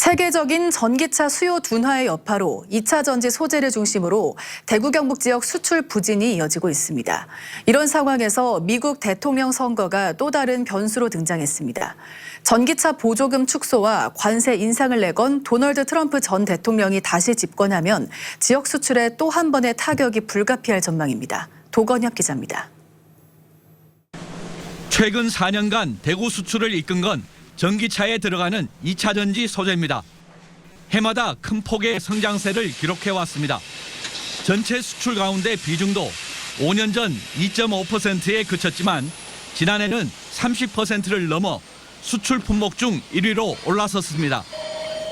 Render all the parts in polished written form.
세계적인 전기차 수요 둔화의 여파로 2차 전지 소재를 중심으로 대구 경북 지역 수출 부진이 이어지고 있습니다. 이런 상황에서 미국 대통령 선거가 또 다른 변수로 등장했습니다. 전기차 보조금 축소와 관세 인상을 내건 도널드 트럼프 전 대통령이 다시 집권하면 지역 수출에 또 한 번의 타격이 불가피할 전망입니다. 도건엽 기자입니다. 최근 4년간 대구 수출을 이끈 건 전기차에 들어가는 2차 전지 소재입니다. 해마다 큰 폭의 성장세를 기록해왔습니다. 전체 수출 가운데 비중도 5년 전 2.5%에 그쳤지만 지난해는 30%를 넘어 수출 품목 중 1위로 올라섰습니다.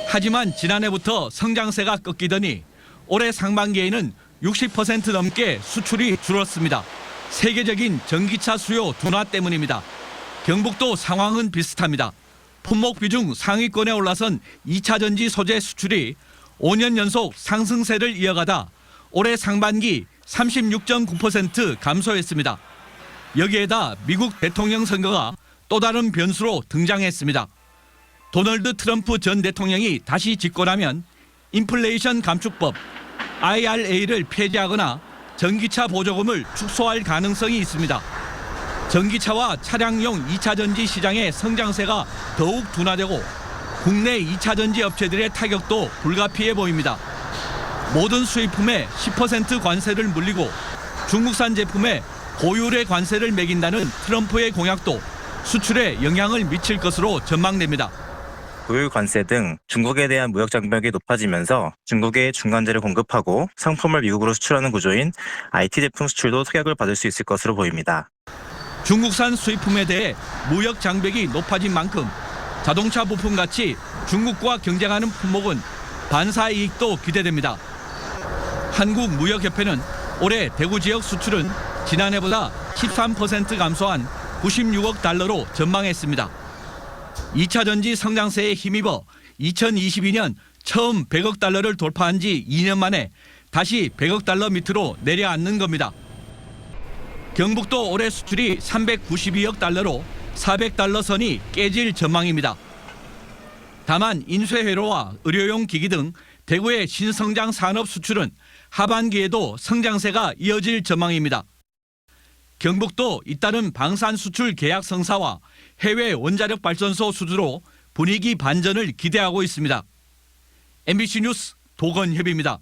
하지만 지난해부터 성장세가 꺾이더니 올해 상반기에는 60% 넘게 수출이 줄었습니다. 세계적인 전기차 수요 둔화 때문입니다. 경북도 상황은 비슷합니다. 품목 비중 상위권에 올라선 2차 전지 소재 수출이 5년 연속 상승세를 이어가다 올해 상반기 36.9% 감소했습니다. 여기에다 미국 대통령 선거가 또 다른 변수로 등장했습니다. 도널드 트럼프 전 대통령이 다시 집권하면 인플레이션 감축법 IRA를 폐지하거나 전기차 보조금을 축소할 가능성이 있습니다. 전기차와 차량용 2차 전지 시장의 성장세가 더욱 둔화되고 국내 2차 전지 업체들의 타격도 불가피해 보입니다. 모든 수입품에 10% 관세를 물리고 중국산 제품에 고율의 관세를 매긴다는 트럼프의 공약도 수출에 영향을 미칠 것으로 전망됩니다. 고율 관세 등 중국에 대한 무역 장벽이 높아지면서 중국에 중간재를 공급하고 상품을 미국으로 수출하는 구조인 IT 제품 수출도 타격을 받을 수 있을 것으로 보입니다. 중국산 수입품에 대해 무역 장벽이 높아진 만큼 자동차 부품같이 중국과 경쟁하는 품목은 반사 이익도 기대됩니다. 한국무역협회는 올해 대구 지역 수출은 지난해보다 13% 감소한 96억 달러로 전망했습니다. 2차 전지 성장세에 힘입어 2022년 처음 100억 달러를 돌파한 지 2년 만에 다시 100억 달러 밑으로 내려앉는 겁니다. 경북도 올해 수출이 392억 달러로 400달러 선이 깨질 전망입니다. 다만 인쇄회로와 의료용 기기 등 대구의 신성장 산업 수출은 하반기에도 성장세가 이어질 전망입니다. 경북도 잇따른 방산 수출 계약 성사와 해외 원자력 발전소 수주로 분위기 반전을 기대하고 있습니다. MBC 뉴스 도건협입니다.